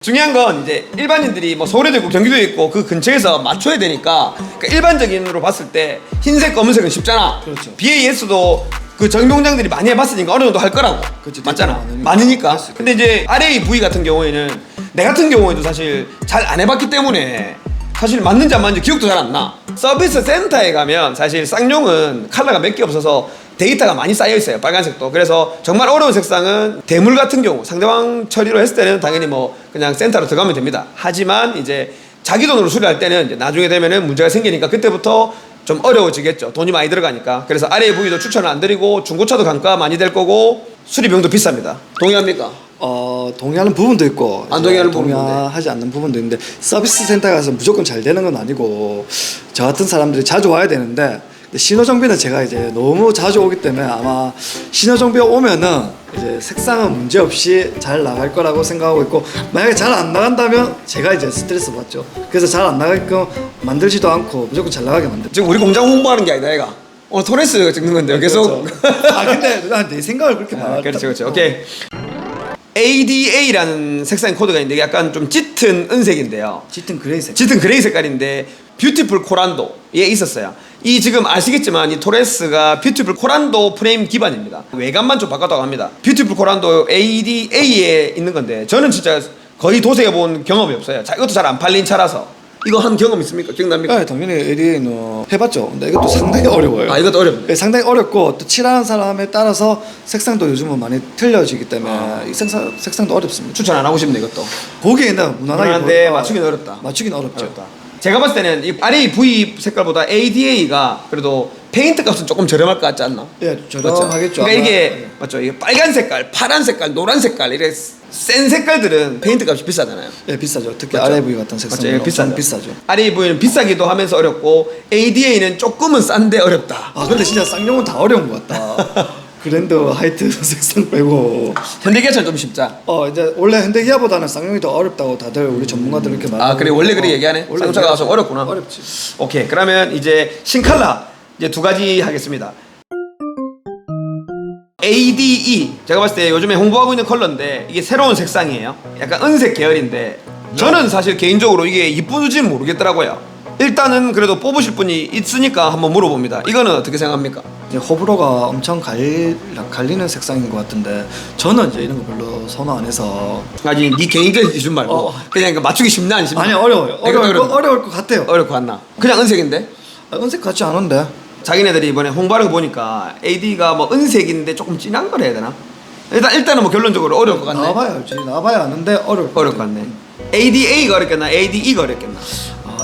중요한 건 이제 일반인들이 뭐 서울에도 있고 경기도에 있고 그 근처에서 맞춰야 되니까 그러니까 일반적인으로 봤을 때 흰색 검은색은 쉽잖아. 그렇죠. BAS도 그 정비공장들이 많이 해봤으니까 어느 정도 할 거라고. 그렇죠. 맞잖아. 많으니까. 많으니까. 근데 이제 RAV 같은 경우에는 내 같은 경우에도 사실 잘 안 해봤기 때문에 사실 맞는지 안 맞는지 기억도 잘 안 나. 서비스 센터에 가면 사실 쌍용은 컬러가 몇 개 없어서 데이터가 많이 쌓여 있어요. 빨간색도. 그래서 정말 어려운 색상은 대물 같은 경우 상대방 처리로 했을 때는 당연히 뭐 그냥 센터로 들어가면 됩니다. 하지만 이제 자기 돈으로 수리할 때는 이제 나중에 되면은 문제가 생기니까 그때부터 좀 어려워지겠죠. 돈이 많이 들어가니까. 그래서 RAV도 추천을 안 드리고 중고차도 단가 많이 될 거고 수리비용도 비쌉니다. 동의합니까? 동의하는 부분도 있고 안 동의하는 부분도 동의하지 않는 부분도 있는데 서비스 센터 가서 무조건 잘 되는 건 아니고 저 같은 사람들이 자주 와야 되는데 신호정비는 제가 이제 너무 자주 오기 때문에 아마 신호정비가 오면은 이제 색상은 문제 없이 잘 나갈 거라고 생각하고 있고 만약에 잘 안 나간다면 제가 이제 스트레스 받죠. 그래서 잘 안 나가게끔 만들지도 않고 무조건 잘 나가게 만들죠. 지금 우리 공장 홍보하는 게 아니다 얘가. 토레스 찍는 건데 계속. 아 근데 난 내 생각을 그렇게 말할 그렇죠, 그렇죠. 오케이. ADA라는 색상 코드가 있는데 약간 좀 짙은 은색인데요. 짙은 그레이색. 짙은 그레이 색깔인데 뷰티풀 코란도에 있었어요. 이 지금 아시겠지만 이 토레스가 뷰티풀 코란도 프레임 기반입니다. 외관만 좀 바꿨다고 합니다. 뷰티풀 코란도 ADA에 있는 건데 저는 진짜 거의 도색해본 경험이 없어요. 자, 이것도 잘 안 팔린 차라서. 이거 한 경험 있습니까? 기억납니까? 네, 당연히 ADA는 해봤죠. 근데 이것도 상당히 어려워요. 아, 이것도 어렵네. 네, 상당히 어렵고 또 칠하는 사람에 따라서 색상도 요즘은 많이 틀려지기 때문에 이 색상도 어렵습니다. 추천 안 하고 싶네 이것도. 보기에는 무난하게 무난한데 맞추기는 어렵다. 맞추긴 어렵죠. 어렵다. 제가 봤을 때는 이 RAV 색깔보다 ADA가 그래도 페인트 값은 조금 저렴할 것 같지 않나? 예, 저렴하겠죠. 그러니까 이게 아마. 맞죠? 이게 빨간 색깔, 파란 색깔, 노란 색깔 이래 센 색깔들은 페인트 값이 비싸잖아요. 예, 비싸죠. 특히 맞죠? RAV 같은 색상은 맞죠? 엄청 비싸죠. RAV는 비싸기도 하면서 어렵고 ADA는 조금은 싼데 어렵다. 아 근데 진짜 쌍용은 다 어려운 것 같다. 그랜드 화이트 색상 빼고 현대기아차는 좀 쉽자. 이제 원래 현대기아보다는 쌍용이 더 어렵다고 다들 우리 전문가들 이렇게 말하고. 아 그래 원래 그렇게 얘기하네. 원래 쌍용차가 좀 어렵구나. 어렵지. 오케이 그러면 이제 신칼라 이제 두 가지 하겠습니다. ADE 제가 봤을 때 요즘에 홍보하고 있는 컬러인데 이게 새로운 색상이에요. 약간 은색 계열인데 저는 사실 개인적으로 이게 이쁘지는 모르겠더라고요. 일단은 그래도 뽑으실 분이 있으니까 한번 물어봅니다. 이거는 어떻게 생각합니까? 이제 호불호가 엄청 갈리는 색상인 것 같은데 저는 이제 이런 거 별로 선호 안 해서. 아니 네 개인적인 기준 말고 그냥 그 맞추기 쉽나 안 쉽나? 아니 어려워요. 어려울 것 같아요. 어려울 것 같나? 그냥 은색인데? 은색 같지 않은데. 자기네들이 이번에 홍보하는 거 보니까 AD가 뭐 은색인데 조금 진한 걸 해야 되나? 일단은 뭐 결론적으로 어려울 것 같네. 나와봐야 알지. 나와봐야 아는데 어려울 것 같아. 같네. ADA가 어렵겠나? ADE가 어렵겠나?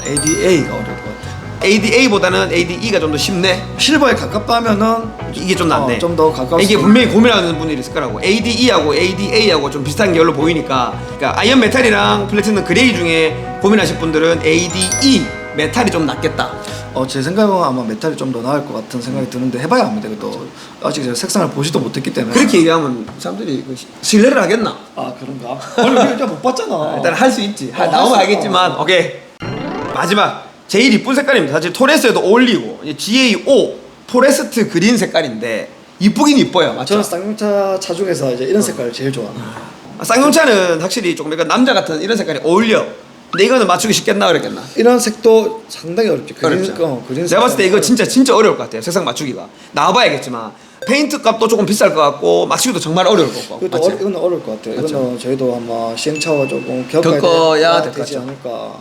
ADA가 어려울 것 같아. ADA보다는 ADE가 좀 더 쉽네. 실버에 가깝다 하면은 이게 좀 낫네. 좀 더 가까울 이게 수도 분명히 고민하는 분들이 있을 거라고. ADE하고 ADA하고 좀 비슷한 계열로 보이니까. 그러니까 아이언 메탈이랑 플래티넘 그레이 중에 고민하실 분들은 ADE 메탈이 좀 낫겠다. 제 생각은 아마 메탈이 좀 더 나을 것 같은 생각이 드는데 해봐야 합니다. 그래도 아직 제가 색상을 보지도 못했기 때문에. 그렇게 얘기하면 사람들이 신뢰를 하겠나? 아 그런가? 아니 우리 일단 못 봤잖아. 일단 할 수 있지. 나오면 할 수 알겠지만 있어. 오케이. 마지막 제일 이쁜 색깔입니다. 사실 토레스에도 어울리고 GA5 포레스트 그린 색깔인데 이쁘긴 이뻐요. 맞죠? 저는 쌍용차 차 중에서 이제 이런 색깔을 제일 좋아합니다. 쌍용차는 확실히 조금 약간 남자 같은 이런 색깔이 어울려. 근데 이거는 맞추기 쉽겠나 어렵겠나? 이런 색도 상당히 어렵죠. 어렵죠. 그린 제가 봤을 때 이거 색깔. 진짜 어려울 것 같아요. 색상 맞추기가. 나와봐야겠지만 페인트 값도 조금 비쌀 것 같고 맞추기도 정말 어려울 것 같고. 그것도 맞지? 이건 어려울 것 같아요. 맞죠? 이거는 저희도 아마 시행착오가 조금 겪어야 될것 되지 같죠. 않을까.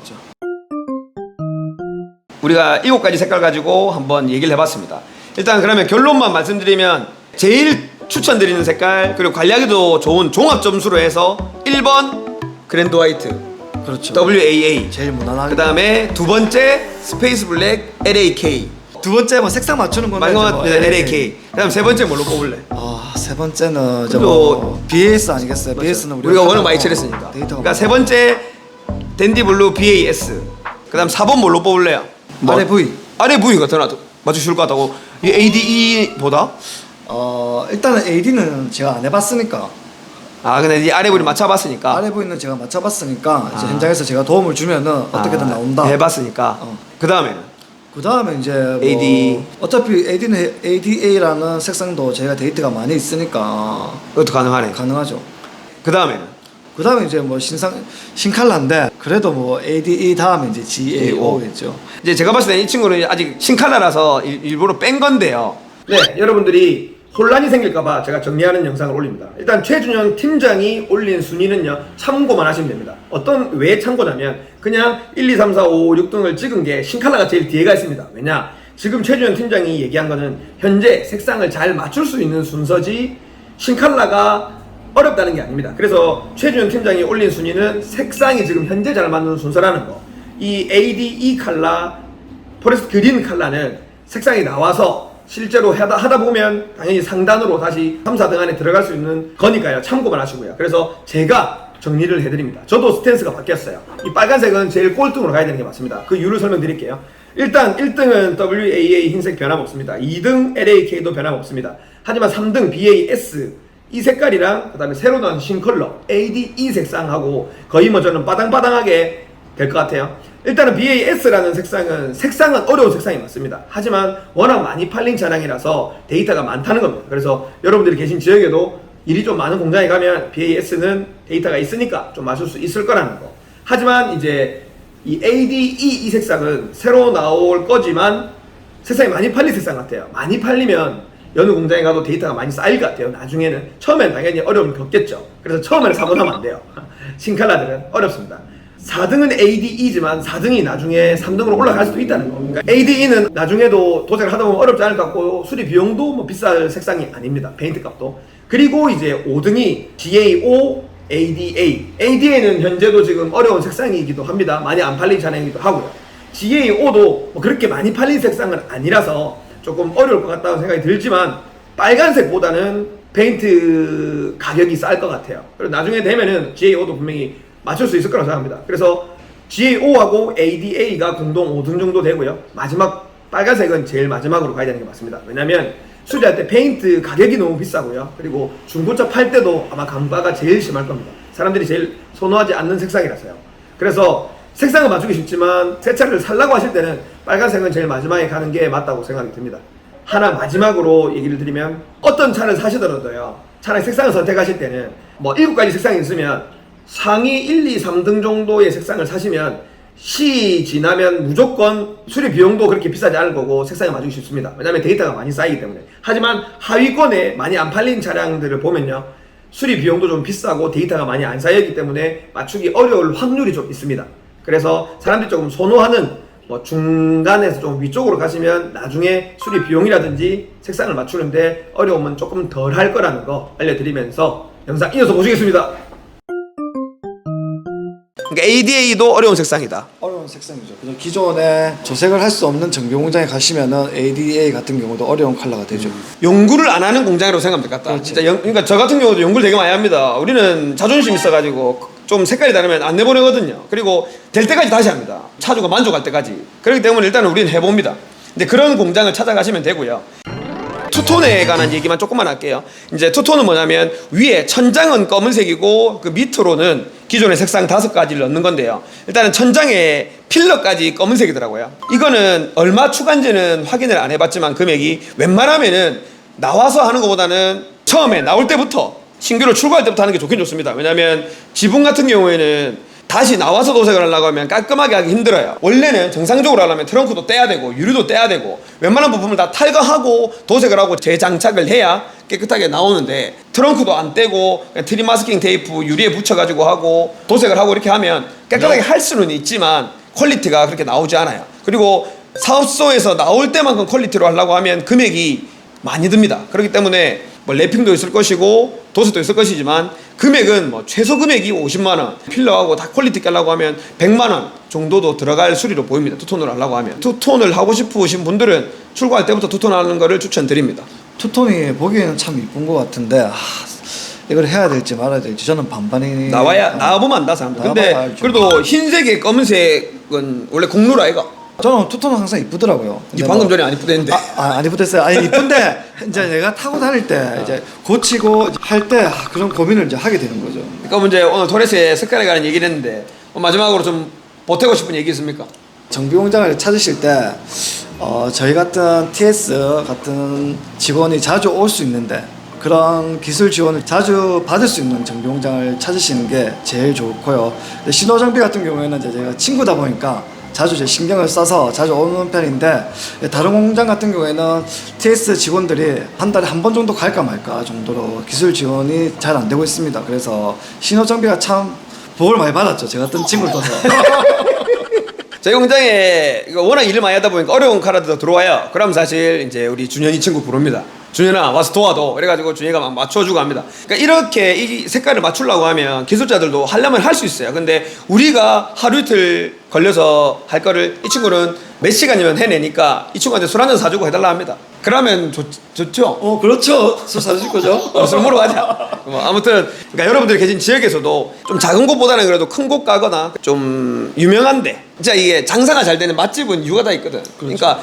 우리가 7가지 색깔 가지고 한번 얘기를 해봤습니다. 일단 그러면 결론만 말씀드리면 제일 추천드리는 색깔 그리고 관리하기도 좋은 종합 점수로 해서 1번 그랜드 화이트 그렇죠. WAA 제일 무난하게. 그 다음에 두 번째 스페이스 블랙 LAK 두 번째 뭐 색상 맞추는 거는 이제 마지막 뭐 LAK 그 다음 세 번째 뭘로 뽑을래? 세 번째는 이제 그리고 뭐 BAS 아니겠어요? BAS는 우리가 워낙 많이 칠했으니까 그러니까 세 번째 댄디블루 BAS 그 다음 4번 뭘로 뽑을래요? RAV가 더 나도 맞추기 쉬울 것 같다고 이 ADE보다? 일단은 AD는 제가 안 해봤으니까 근데 이 RAV를 맞춰봤으니까 RAV는 제가 맞춰봤으니까 이제 현장에서 제가 도움을 주면은 어떻게든 나온다. 해봤으니까 그 다음에는 그 다음에 이제 뭐 AD. 어차피 AD는 ADA라는 색상도 저희가 데이터가 많이 있으니까 그것도 가능하네 가능하죠. 그 다음에는 그다음에 이제 뭐 신칼라인데 그래도 뭐 ADE 다음에 이제 GAO겠죠. 이제 제가 봤을 때 이 친구는 아직 신칼라라서 일부러 뺀 건데요. 네, 여러분들이 혼란이 생길까봐 제가 정리하는 영상을 올립니다. 일단 최준현 팀장이 올린 순위는요, 참고만 하시면 됩니다. 왜 참고냐면 그냥 1, 2, 3, 4, 5, 6등을 찍은 게 신칼라가 제일 뒤에가 있습니다. 왜냐? 지금 최준현 팀장이 얘기한 거는 현재 색상을 잘 맞출 수 있는 순서지 신칼라가 어렵다는 게 아닙니다. 그래서 최준현 팀장이 올린 순위는 색상이 지금 현재 잘 맞는 순서라는 거. 이 ADE 칼라, 포레스트 그린 칼라는 색상이 나와서 실제로 하다 보면 당연히 상단으로 다시 3, 4등 안에 들어갈 수 있는 거니까요. 참고만 하시고요. 그래서 제가 정리를 해드립니다. 저도 스탠스가 바뀌었어요. 이 빨간색은 제일 꼴등으로 가야 되는 게 맞습니다. 그 이유를 설명드릴게요. 일단 1등은 WAA 흰색 변함없습니다. 2등 LAK도 변함없습니다. 하지만 3등 BAS 이 색깔이랑 그 다음에 새로 나온 신컬러 ADE 색상하고 거의 뭐 저는 빠당빠당하게 될 것 같아요. 일단은 BAS라는 색상은 어려운 색상이 맞습니다. 하지만 워낙 많이 팔린 차량이라서 데이터가 많다는 겁니다. 그래서 여러분들이 계신 지역에도 일이 좀 많은 공장에 가면 BAS는 데이터가 있으니까 좀 맞출 수 있을 거라는 거. 하지만 이제 이 ADE 이 색상은 새로 나올 거지만 색상이 많이 팔린 색상 같아요. 많이 팔리면 여느 공장에 가도 데이터가 많이 쌓일 것 같아요. 나중에는 처음엔 당연히 어려움을 겪겠죠. 그래서 처음에는 사고 나면 안 돼요. 신칼라들은 어렵습니다. 4등은 ADE지만 4등이 나중에 3등으로 올라갈 수도 있다는 거. 그러니까 ADE는 나중에도 도색을 하다 보면 어렵지 않을 것 같고 수리 비용도 뭐 비쌀 색상이 아닙니다. 페인트 값도. 그리고 이제 5등이 GAO ADA. ADA는 현재도 지금 어려운 색상이기도 합니다. 많이 안 팔린 차량이기도 하고요. GAO도 뭐 그렇게 많이 팔린 색상은 아니라서 조금 어려울 것 같다는 생각이 들지만 빨간색보다는 페인트 가격이 쌀 것 같아요. 그리고 나중에 되면은 GAO도 분명히 맞출 수 있을 거라고 생각합니다. 그래서 GAO하고 ADA가 공동 5등 정도 되고요. 마지막 빨간색은 제일 마지막으로 가야 되는 게 맞습니다. 왜냐면 수리할 때 페인트 가격이 너무 비싸고요. 그리고 중고차 팔 때도 아마 감가가 제일 심할 겁니다. 사람들이 제일 선호하지 않는 색상이라서요. 그래서 색상은 맞추기 쉽지만 새 차를 살라고 하실 때는 빨간색은 제일 마지막에 가는 게 맞다고 생각이 듭니다. 하나 마지막으로 얘기를 드리면 어떤 차를 사시더라도요, 차량 색상을 선택하실 때는 뭐 7가지 색상이 있으면 상위 1, 2, 3등 정도의 색상을 사시면 시 지나면 무조건 수리 비용도 그렇게 비싸지 않을 거고 색상이 맞추기 쉽습니다. 왜냐면 데이터가 많이 쌓이기 때문에. 하지만 하위권에 많이 안 팔린 차량들을 보면요, 수리 비용도 좀 비싸고 데이터가 많이 안 쌓였기 때문에 맞추기 어려울 확률이 좀 있습니다. 그래서 사람들이 조금 선호하는 뭐 중간에서 좀 위쪽으로 가시면 나중에 수리 비용이라든지 색상을 맞추는데 어려움은 조금 덜 할 거라는 거 알려드리면서 영상 이어서 보시겠습니다. 그러니까 ADA도 어려운 색상이다. 어려운 색상이죠. 그래서 기존에 조색을 할 수 없는 정비 공장에 가시면은 ADA 같은 경우도 어려운 컬러가 되죠. 연구를 안 하는 공장이라고 생각하면 될 것 같다. 진짜 그러니까 저 같은 경우도 연구를 되게 많이 합니다. 우리는 자존심 있어가지고 좀 색깔이 다르면 안 내보내거든요. 그리고 될 때까지 다시 합니다. 차주가 만족할 때까지. 그렇기 때문에 일단은 우리는 해봅니다. 근데 그런 공장을 찾아가시면 되고요. 투톤에 관한 얘기만 조금만 할게요. 이제 투톤은 뭐냐면 위에 천장은 검은색이고 그 밑으로는 기존의 색상 5가지를 넣는 건데요. 일단은 천장에 필러까지 검은색이더라고요. 이거는 얼마 추가인지는 확인을 안 해봤지만 금액이 웬만하면은 나와서 하는 것보다는 처음에 나올 때부터 신규로 출고할 때부터 하는 게 좋긴 좋습니다. 왜냐면 지붕 같은 경우에는 다시 나와서 도색을 하려고 하면 깔끔하게 하기 힘들어요. 원래는 정상적으로 하려면 트렁크도 떼야 되고 유리도 떼야 되고 웬만한 부분을 다 탈거하고 도색을 하고 재장착을 해야 깨끗하게 나오는데 트렁크도 안 떼고 그냥 트림 마스킹 테이프 유리에 붙여가지고 하고 도색을 하고 이렇게 하면 깨끗하게 할 수는 있지만 퀄리티가 그렇게 나오지 않아요. 그리고 사업소에서 나올 때만큼 퀄리티로 하려고 하면 금액이 많이 듭니다. 그렇기 때문에 뭐 랩핑도 있을 것이고 도색도 있을 것이지만 금액은 뭐 최소 금액이 50만원, 필러하고 다 퀄리티 있게 하려고 하면 100만원 정도도 들어갈 수리로 보입니다. 투톤을 하려고 하면. 투톤을 하고 싶으신 분들은 출고할 때부터 투톤 하는 거를 추천드립니다. 투톤이 보기에는 참 이쁜 것 같은데 이걸 해야 될지 말아야 될지 저는 반반이 나와보면 안다 사람들. 근데 알죠. 그래도 흰색에 검은색은 원래 공룰 아이가? 저는 투톤은 항상 이쁘더라고요. 이 방금 전에 안 이쁘댔는데. 안 이쁘댔어요. 아니 이쁜데 이제 내가 타고 다닐 때 이제 고치고 할 때 그런 고민을 이제 하게 되는 거죠. 그럼 이제 오늘 토레스의 색깔에 관한 얘기를 했는데 마지막으로 좀 보태고 싶은 얘기 있습니까? 정비 공장을 찾으실 때 저희 같은 TS 같은 직원이 자주 올 수 있는데 그런 기술 지원을 자주 받을 수 있는 정비 공장을 찾으시는 게 제일 좋고요. 근데 신호정비 같은 경우에는 이제 제가 친구다 보니까 자주 제 신경을 써서 자주 오는 편인데, 다른 공장 같은 경우에는 TS 직원들이 한 달에 한 번 정도 갈까 말까 정도로 기술 지원이 잘 안 되고 있습니다. 그래서 신호정비가 참 복을 많이 받았죠. 제가 같은 친구를 둬서. 저희 공장에 이거 워낙 일을 많이 하다 보니까 어려운 카라도 들어와요. 그럼 사실 이제 우리 준현이 친구 부릅니다. 준현아 와서 도와도. 그래가지고 준현이가 막 맞춰주고 합니다. 그러니까 이렇게 이 색깔을 맞추려고 하면 기술자들도 하려면 할 수 있어요. 근데 우리가 하루 이틀 걸려서 할 거를 이 친구는 몇 시간이면 해내니까 이 친구한테 술 한잔 사주고 해달라 합니다. 그러면 좋죠. 그렇죠. 술 사주실 거죠? 술 먹으러 가자. 뭐 아무튼 그러니까 여러분들이 계신 지역에서도 좀 작은 곳보다는 그래도 큰 곳 가거나 좀 유명한데, 진짜 이게 장사가 잘 되는 맛집은 이유가 다 있거든. 그러니까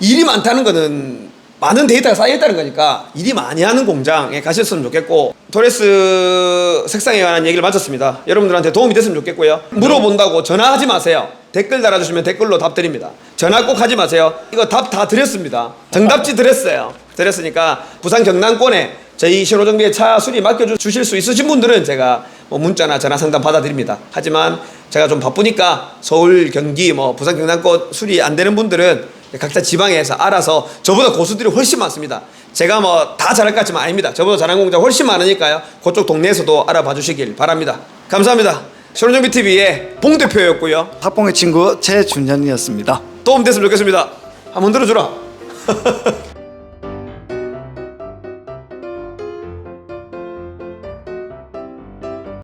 일이 많다는 거는 많은 데이터가 쌓여있다는 거니까 일이 많이 하는 공장에 가셨으면 좋겠고, 토레스 색상에 관한 얘기를 마쳤습니다. 여러분들한테 도움이 됐으면 좋겠고요. 물어본다고 전화하지 마세요. 댓글 달아주시면 댓글로 답 드립니다. 전화 꼭 하지 마세요. 이거 답 다 드렸습니다. 정답지 드렸으니까 부산 경남권에 저희 신호정비의 차 수리 맡겨주실 수 있으신 분들은 제가 뭐 문자나 전화 상담 받아드립니다. 하지만 제가 좀 바쁘니까 서울, 경기, 뭐 부산 경남권 수리 안 되는 분들은 각자 지방에서 알아서, 저보다 고수들이 훨씬 많습니다. 제가 뭐 다 잘할 것 같지만 아닙니다. 저보다 잘하는 공장 훨씬 많으니까요. 그쪽 동네에서도 알아봐 주시길 바랍니다. 감사합니다. 신호정비TV의 봉 대표였고요. 학봉의 친구 최준현이었습니다. 도움 됐으면 좋겠습니다. 한번 들어주라.